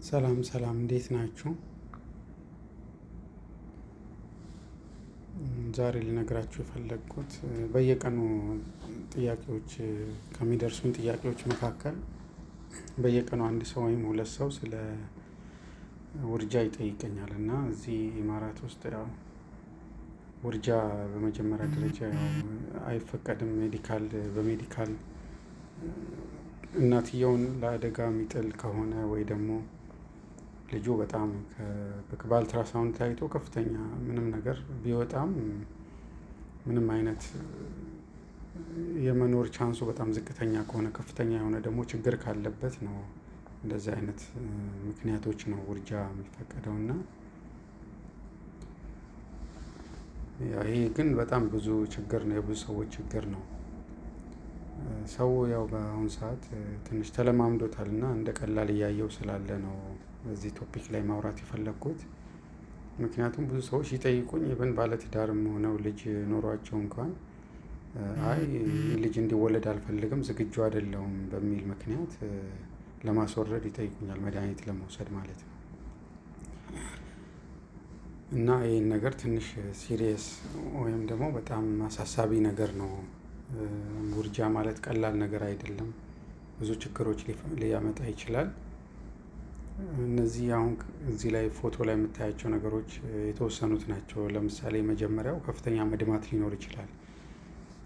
ሰላም ሰላም እንዴት ናችሁ? ዛሬ ልነግራችሁ የፈለግኩት በየቀኑ ጥያቄዎች ከሚደርሱን ጥያቄዎች መካከል በየቀኑ አንድ ሰው ወይም ሁለት ሰው ስለ ውርጃ ይጠይቀኛል እና እዚህ ኢማራት ውስጥ ያው ውርጃ በመጀመሪያ ደረጃ ያው አይፈቀድም። በሜዲካል እናትየውን ለአደጋ የሚጥል ከሆነ ወይ ደግሞ ልጁ በጣም በአልትራሳውንድ ታይቶ ከፍተኛ ምንም ነገር ቢወጣም ምንም አይነት የመኖር ቻንሱ በጣም ዝቅተኛ ከሆነ ከፍተኛ የሆነ ደግሞ ችግር ካለበት ነው እንደዚህ አይነት ምክንያቶች ነው ውርጃ የሚፈቀደው። እና ይሄ ግን በጣም ብዙ ችግር ነው፣ የብዙ ሰዎች ችግር ነው። ሰው ያው በአሁን ሰዓት ትንሽ ተለማምዶታል እና እንደ ቀላል እያየው ስላለ ነው በዚህ ቶፒክ ላይ ማውራት የፈለግኩት። ምክንያቱም ብዙ ሰዎች ሲጠይቁኝ ኢቨን ባለትዳርም ሆነው ልጅ ኖሯቸው እንኳን አይ ልጅ እንዲወለድ አልፈልግም ዝግጁ አይደለሁም በሚል ምክንያት ለማስወረድ ይጠይቁኛል፣ መድኃኒት ለመውሰድ ማለት ነው። እና ይህን ነገር ትንሽ ሲሪየስ ወይም ደግሞ በጣም አሳሳቢ ነገር ነው። ውርጃ ማለት ቀላል ነገር አይደለም፣ ብዙ ችግሮች ሊያመጣ ይችላል። እነዚህ አሁን እዚህ ላይ ፎቶ ላይ የምታያቸው ነገሮች የተወሰኑት ናቸው። ለምሳሌ መጀመሪያው ከፍተኛ መድማት ሊኖር ይችላል።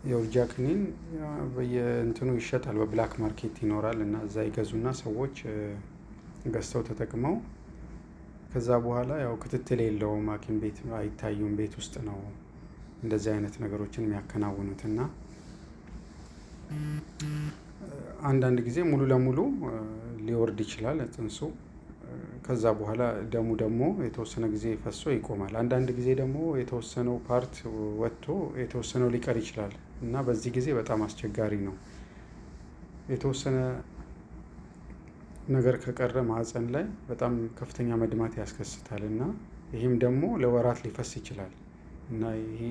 የውርጃ ክኒን በየእንትኑ ይሸጣል፣ በብላክ ማርኬት ይኖራል እና እዛ ይገዙና ሰዎች ገዝተው ተጠቅመው ከዛ በኋላ ያው ክትትል የለውም፣ ሐኪም ቤት አይታዩም፣ ቤት ውስጥ ነው እንደዚህ አይነት ነገሮችን የሚያከናውኑት። እና አንዳንድ ጊዜ ሙሉ ለሙሉ ሊወርድ ይችላል ጽንሱ። ከዛ በኋላ ደሙ ደግሞ የተወሰነ ጊዜ ፈሶ ይቆማል። አንዳንድ ጊዜ ደግሞ የተወሰነው ፓርት ወጥቶ የተወሰነው ሊቀር ይችላል እና በዚህ ጊዜ በጣም አስቸጋሪ ነው። የተወሰነ ነገር ከቀረ ማህፀን ላይ በጣም ከፍተኛ መድማት ያስከስታል እና ይህም ደግሞ ለወራት ሊፈስ ይችላል። እና ይሄ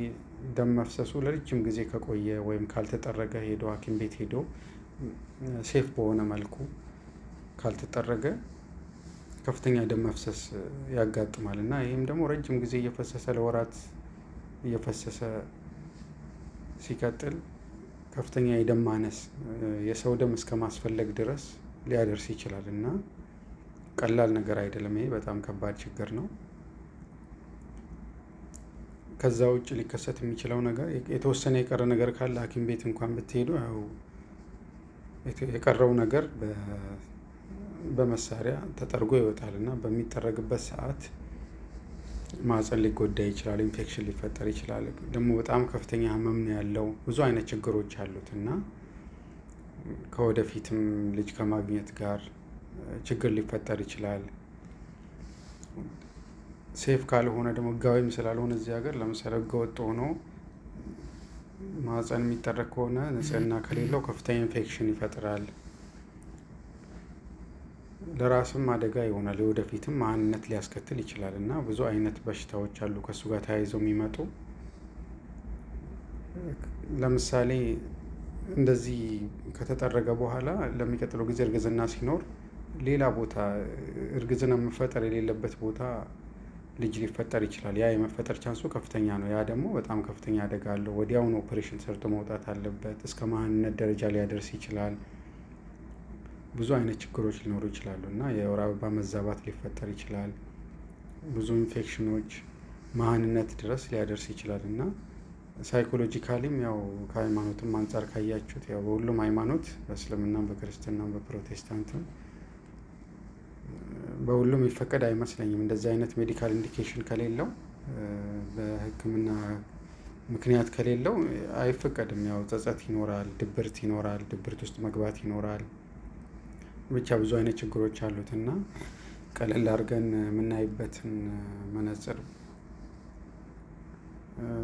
ደም መፍሰሱ ለረጅም ጊዜ ከቆየ ወይም ካልተጠረገ ሄዶ ሐኪም ቤት ሄዶ ሴፍ በሆነ መልኩ ካልተጠረገ ከፍተኛ ደም መፍሰስ ያጋጥማል እና ይህም ደግሞ ረጅም ጊዜ እየፈሰሰ ለወራት እየፈሰሰ ሲቀጥል ከፍተኛ የደም ማነስ፣ የሰው ደም እስከ ማስፈለግ ድረስ ሊያደርስ ይችላል እና ቀላል ነገር አይደለም። ይሄ በጣም ከባድ ችግር ነው። ከዛ ውጭ ሊከሰት የሚችለው ነገር የተወሰነ የቀረ ነገር ካለ ሐኪም ቤት እንኳን ብትሄዱ ያው የቀረው ነገር በመሳሪያ ተጠርጎ ይወጣል እና በሚጠረግበት ሰዓት ማህፀን ሊጎዳ ይችላል፣ ኢንፌክሽን ሊፈጠር ይችላል። ደግሞ በጣም ከፍተኛ ህመም ነው ያለው፣ ብዙ አይነት ችግሮች አሉት እና ከወደፊትም ልጅ ከማግኘት ጋር ችግር ሊፈጠር ይችላል። ሴፍ ካልሆነ ደግሞ ህጋዊም ስላልሆነ እዚህ ሀገር ለምሳሌ ህገወጥ ሆኖ ማህፀን የሚጠረግ ከሆነ ንጽህና ከሌለው ከፍተኛ ኢንፌክሽን ይፈጥራል፣ ለራስም አደጋ ይሆናል፣ ወደፊትም ማንነት ሊያስከትል ይችላል እና ብዙ አይነት በሽታዎች አሉ ከእሱ ጋር ተያይዘው የሚመጡ። ለምሳሌ እንደዚህ ከተጠረገ በኋላ ለሚቀጥለው ጊዜ እርግዝና ሲኖር ሌላ ቦታ እርግዝና መፈጠር የሌለበት ቦታ ልጅ ሊፈጠር ይችላል። ያ የመፈጠር ቻንሱ ከፍተኛ ነው። ያ ደግሞ በጣም ከፍተኛ አደጋ አለው። ወዲያውኑ ኦፕሬሽን ሰርቶ መውጣት አለበት። እስከ መሃንነት ደረጃ ሊያደርስ ይችላል። ብዙ አይነት ችግሮች ሊኖሩ ይችላሉ እና የወር አበባ መዛባት ሊፈጠር ይችላል። ብዙ ኢንፌክሽኖች መሃንነት ድረስ ሊያደርስ ይችላል እና ሳይኮሎጂካሊም ያው ከሃይማኖትም አንፃር ካያችሁት ያው በሁሉም ሃይማኖት በእስልምናም በክርስትናም በፕሮቴስታንትም በሁሉም ይፈቀድ አይመስለኝም። እንደዚህ አይነት ሜዲካል ኢንዲኬሽን ከሌለው በሕክምና ምክንያት ከሌለው አይፈቀድም። ያው ጸጸት ይኖራል፣ ድብርት ይኖራል፣ ድብርት ውስጥ መግባት ይኖራል። ብቻ ብዙ አይነት ችግሮች አሉት እና ቀለል አድርገን የምናይበትን መነጽር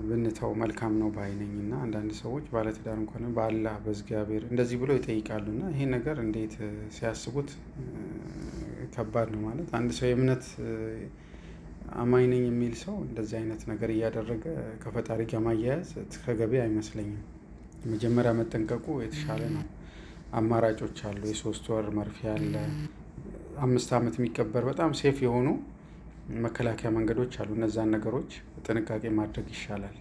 ብንተው መልካም ነው ባይ ነኝ። እና አንዳንድ ሰዎች ባለትዳር እንኳን በአላህ በእግዚአብሔር እንደዚህ ብሎ ይጠይቃሉ እና ይሄ ነገር እንዴት ሲያስቡት ከባድ ነው። ማለት አንድ ሰው የእምነት አማኝ ነኝ የሚል ሰው እንደዚህ አይነት ነገር እያደረገ ከፈጣሪ ጋር ማያያዝ ተገቢ አይመስለኝም። መጀመሪያ መጠንቀቁ የተሻለ ነው። አማራጮች አሉ። የ3 ወር መርፌ አለ፣ 5 ዓመት የሚቀበር በጣም ሴፍ የሆኑ መከላከያ መንገዶች አሉ። እነዛን ነገሮች ጥንቃቄ ማድረግ ይሻላል።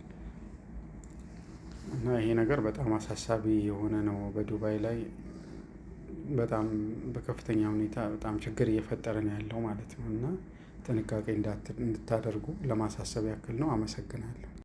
እና ይሄ ነገር በጣም አሳሳቢ የሆነ ነው። በዱባይ ላይ በጣም በከፍተኛ ሁኔታ በጣም ችግር እየፈጠረ ነው ያለው ማለት ነው። እና ጥንቃቄ እንድታደርጉ ለማሳሰብ ያክል ነው። አመሰግናለሁ።